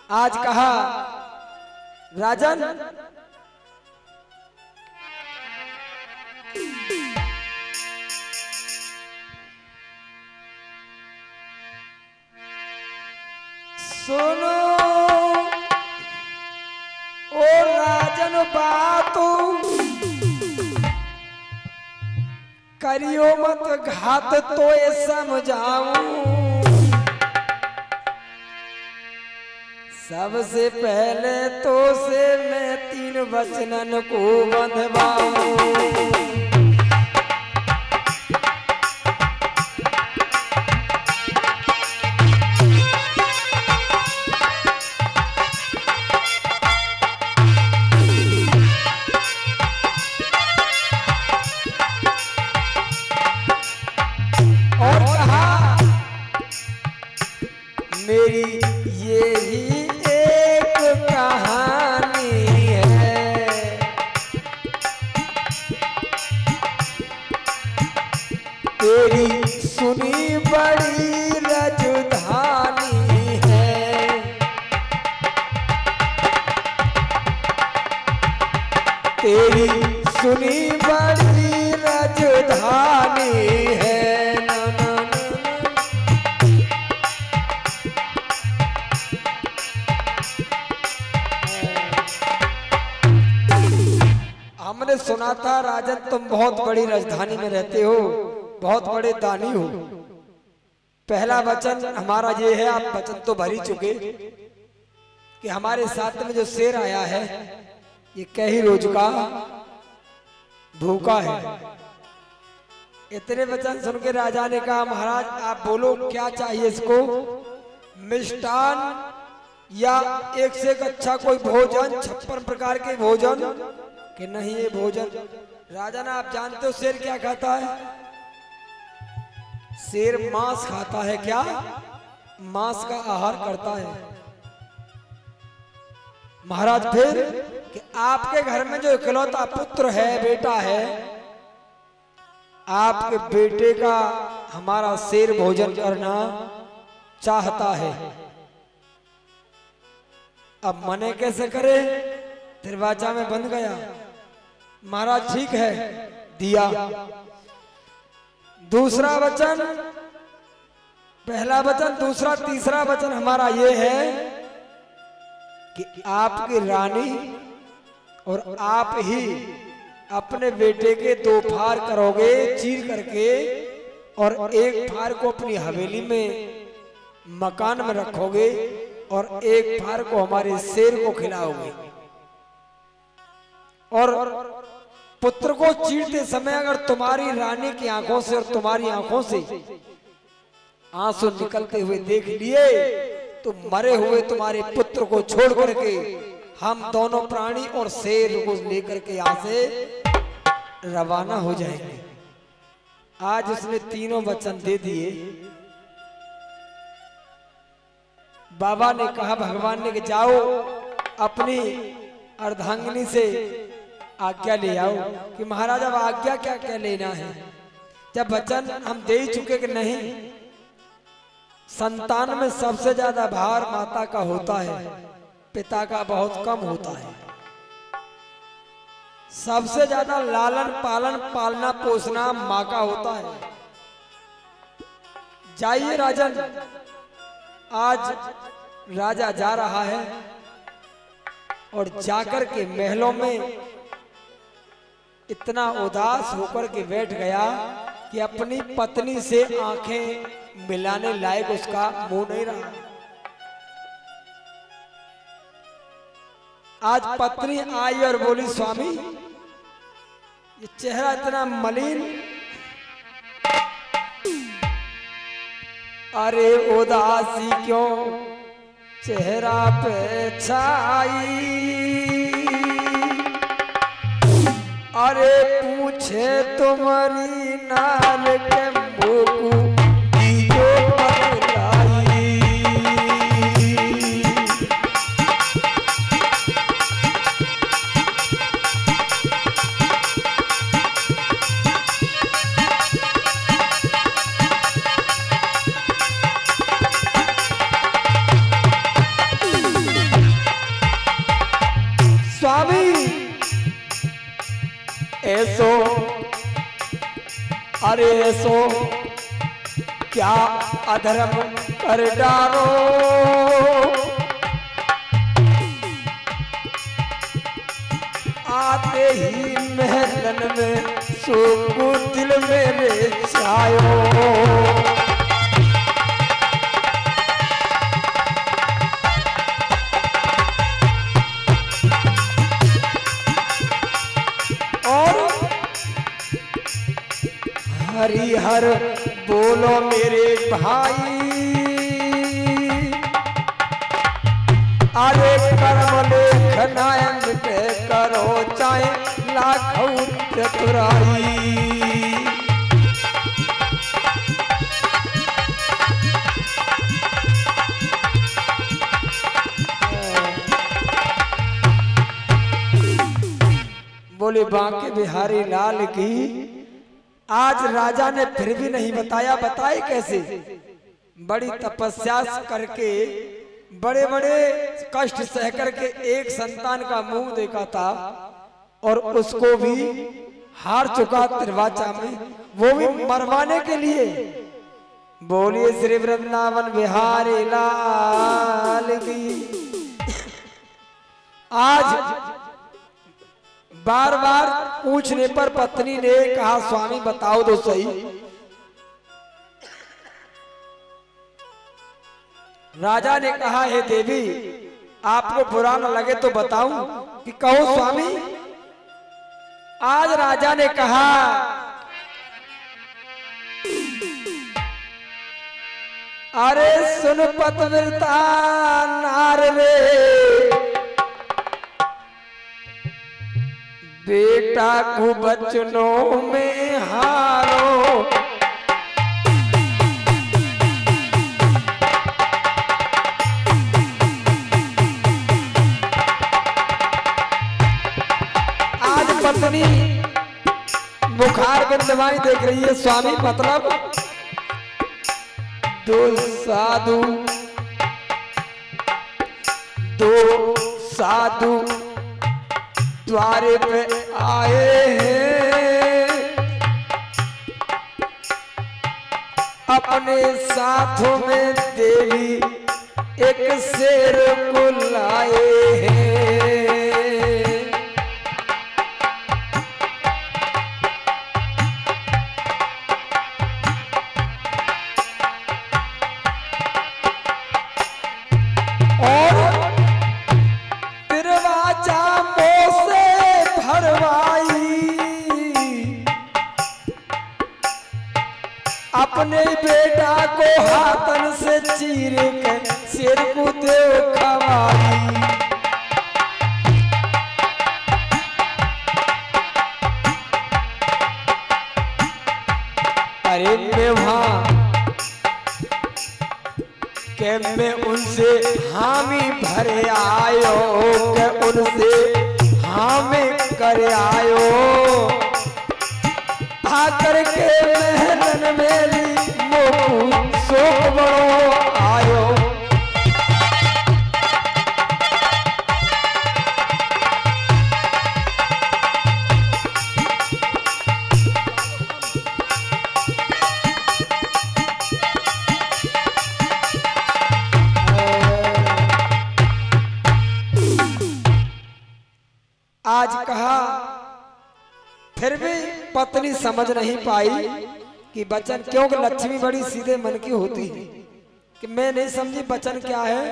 आज कहा राजन सुनो ओ राजन बातू करियो मत घात तो ये समझाऊं। सबसे पहले तो से मैं 3 वचनन को बंधवाऊं। और कहा मेरी यही एक कहानी है, तेरी सुनी बड़ी राजधानी है। तेरी सुनी बड़ी राजधानी है। हमने सुना था राजन तुम बहुत बड़ी राजधानी में रहते हो, बहुत बड़े दानी हो। पहला वचन हमारा ये है, आप वचन तो भर ही चुके कि हमारे साथ में जो शेर आया है ये कई रोज का भूखा है। इतने वचन सुन के राजा ने कहा महाराज आप बोलो क्या चाहिए इसको, मिष्टान या एक से एक अच्छा कोई भोजन, 56 प्रकार के भोजन कि नहीं ये भोजन। राजा ना आप जानते हो शेर क्या खाता है, शेर मांस खाता है। क्या मांस का आहार करता है। महाराज फिर कि आपके घर में जो इकलौता पुत्र है, बेटा है, आपके बेटे का हमारा शेर भोजन करना चाहता है। अब मने कैसे करे, दरवाजा में बंद गया। महाराज ठीक है दिया। दूसरा वचन, पहला वचन, दूसरा, तीसरा वचन हमारा ये है कि आपकी रानी और आप ही अपने बेटे के 2 फार करोगे चीर करके, और एक फार को अपनी हवेली में मकान में रखोगे और एक फार को हमारे शेर को खिलाओगे। और पुत्र को चीरते समय अगर तुम्हारी रानी की आंखों से और तुम्हारी आंखों से आंसू निकलते हुए देख लिए तो मरे हुए तुम्हारे पुत्र को छोड़ करके हम दोनों प्राणी और शेर को लेकर के यहाँ से रवाना हो जाएंगे। आज उसने तीनों वचन दे दिए। बाबा ने कहा, भगवान ने कि जाओ अपनी अर्धांगिनी से आज्ञा ले आओ कि महाराज अब आज्ञा क्या क्या लेना है। जब वचन हम दे ही चुके कि नहीं, संतान में सबसे ज्यादा भार माता का होता है, पिता का बहुत कम होता है। सबसे ज्यादा लालन पालन, पालना पोसना माँ का होता है। जाइए राजन। आज राजा जा रहा है और जाकर के महलों में इतना उदास होकर के बैठ गया कि अपनी पत्नी से आंखें मिलाने लायक उसका मुंह नहीं रहा। आज पत्नी आई और बोली स्वामी ये चेहरा इतना मलिन, अरे उदासी क्यों चेहरा पे छाई, अरे पूछे तुम्हारी नाल के मुकु जो बतलाई। ऐसो अरे ऐसो क्या अधर्म कर डारो, आते ही महलन में सुकू दिल मेरे छायो। और हरिहर बोलो मेरे भाई, अरे कर्म लेखनायन पे करो चाहे लाखों चतुराई। बोले बांके बिहारी लाल की। आज राजा ने फिर भी नहीं बताया, बताए कैसे? बड़ी तपस्या करके बड़े बड़े कष्ट सह करके एक संतान का मुंह देखा था और उसको भी हार चुका त्रिवाचा में, वो भी मरवाने के लिए। बोलिए श्री वृंदावन बिहारी लाल की। आज बार बार पूछने पर पत्नी ने कहा स्वामी बताओ तो सही। राजा ने कहा हे देवी आपको बुरा न लगे तो बताऊं कि कहो स्वामी। आज राजा ने कहा अरे सुन पतिव्रता नार रे, बेटा को बचनों में हारो, आज पत्नी बुखार की दवाई देख रही है स्वामी। मतलब दो साधु द्वारे पे आए हैं, अपने साथों में देवी एक शेर को लाए हैं। अपने बेटा को हाथन से चीर के सिर को दे खवाई। अरे मैं वहां के मैं उनसे हामी भरे आयो, के उनसे हामी कर आयो, आकर के महलन मेरी मोकू शोक बड़ो आयो। आज कहा फिर भी पत्नी समझ नहीं पाई कि वचन, क्योंकि लक्ष्मी बड़ी सीधे मन की होती है, कि मैं नहीं समझी वचन क्या है।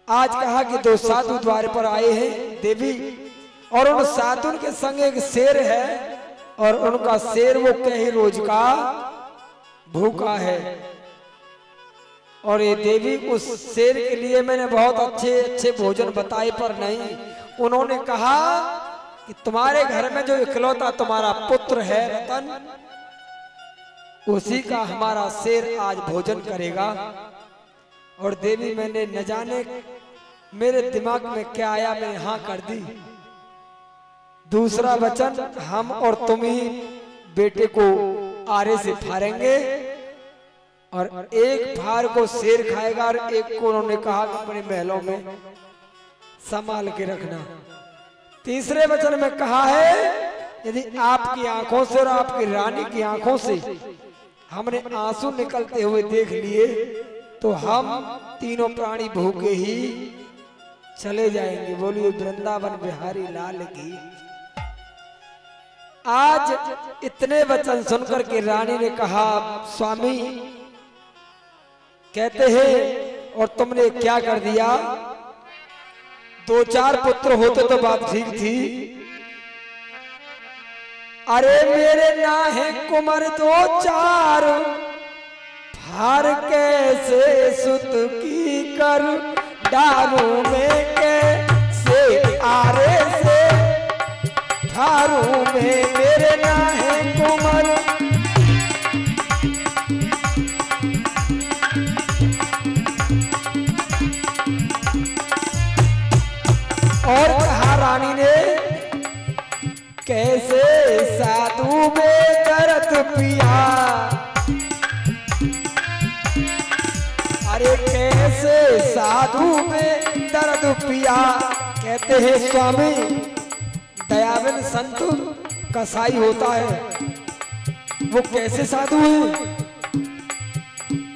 आज कहा कि दो साधु द्वार पर आए हैं देवी, और उन साधु के संग एक शेर है, और उनका शेर वो कई रोज का भूखा है। और ये देवी उस शेर के लिए मैंने बहुत अच्छे अच्छे भोजन बताए, पर नहीं, उन्होंने कहा कि तुम्हारे घर में जो इकलौता तुम्हारा पुत्र है रतन, उसी का हमारा शेर आज भोजन करेगा। और देवी मैंने न जाने मेरे दिमाग में क्या आया, मैंने हाँ कर दी। दूसरा वचन, हम और तुम ही बेटे को आरे से फाड़ेंगे, और एक फाड़ को शेर खाएगा, और एक को उन्होंने कहा कि अपने महलों में संभाल के रखना। तीसरे वचन में कहा है यदि आपकी आंखों से और आपकी रानी की आंखों से हमने आंसू निकलते हुए देख लिए तो हम तीनों प्राणी भूखे ही चले जाएंगे। बोलिए वृंदावन बिहारी लाल की। आज इतने वचन सुनकर के रानी ने कहा स्वामी कहते हैं और तुमने क्या कर दिया, 2-4 पुत्र होते तो बात ठीक थी। अरे मेरे ना है कुमार 2-4 फार कैसे सुत की कर डारू में कैसे आरे से फारू में मेरे ना है कुमार। और कहा रानी ने कैसे साधु में दर्द पिया, अरे कैसे साधु में दर्द पिया। कहते हैं स्वामी दयाविन संत कसाई होता है, वो कैसे साधु है,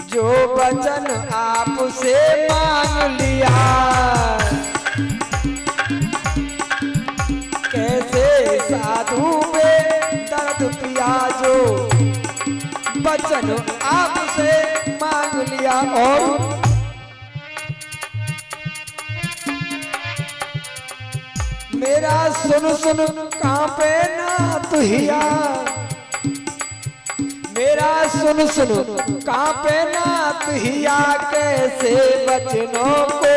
जो वचन आपसे मांग लिया कैसे साधु में दर्द पिया, जो वचन आपसे मांग लिया। और मेरा सुन सुन कांपे नाथ हिया, मेरा सुन सुन कांपे नाथ हिया, कैसे वचनों को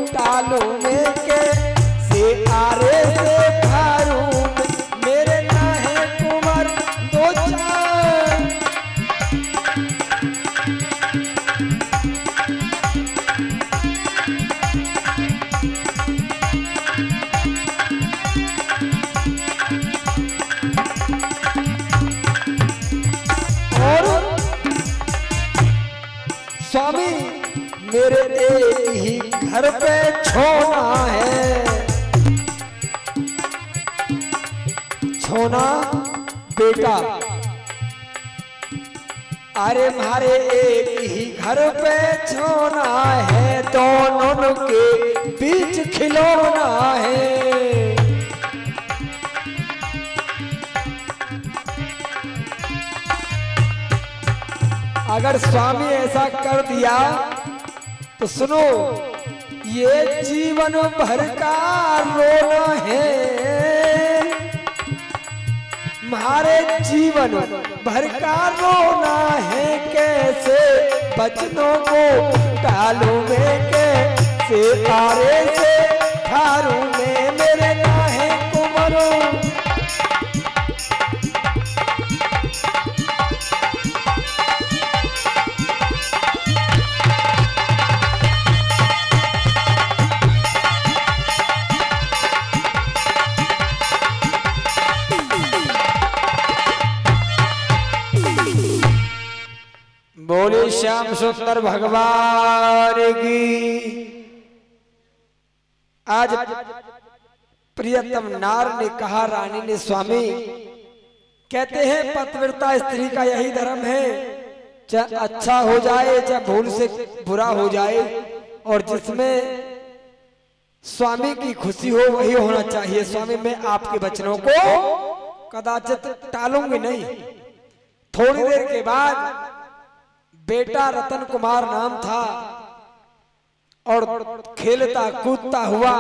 टालू में कैसे आरे से फारू में मेरे ना है कुमार 2-4। स्वामी मेरे एक ही घर पे छोना है, छोना बेटा। अरे मारे एक ही घर पे छोना है, दोनों के बीच खिलौना है। अगर स्वामी ऐसा कर दिया तो सुनो ये जीवन भर का रोना है, हमारे जीवन भर का रोना है। कैसे बचनों को टालू में कैसे आरे से फारू में मेरे ना है कुमरो। बोले श्याम सुंदर भगवान की। आज प्रियतम नार ने कहा रानी ने स्वामी कहते हैं पतिव्रता स्त्री का यही धर्म है, चाहे अच्छा हो जाए चाहे भूल से बुरा हो जाए, और जिसमें स्वामी की खुशी हो वही होना चाहिए। स्वामी मैं आपके वचनों को कदाचित टालूंगी नहीं। थोड़ी देर के बाद बेटा रतन कुमार नाम था और खेलता कूदता हुआ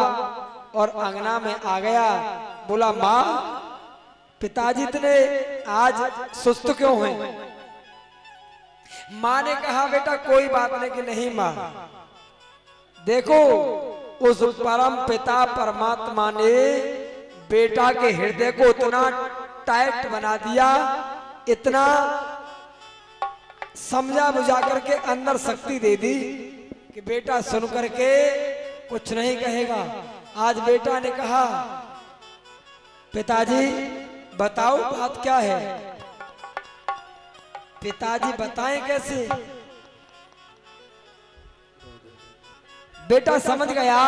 और अंगना में आ गया। बोला माँ पिताजी इतने आज सुस्त क्यों हैं? माँ ने कहा बेटा कोई बात नहीं कि नहीं माँ, देखो उस परम पिता परमात्मा ने बेटा के हृदय को इतना टाइट बना दिया, इतना समझा बुझा करके अंदर शक्ति दे दी कि बेटा सुन करके कुछ नहीं कहेगा। आज बेटा ने कहा पिताजी बताओ बात क्या है? पिताजी बताएं कैसे? बेटा समझ गया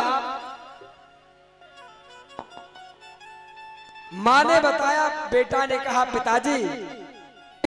माँ ने बताया, बेटा ने कहा पिताजी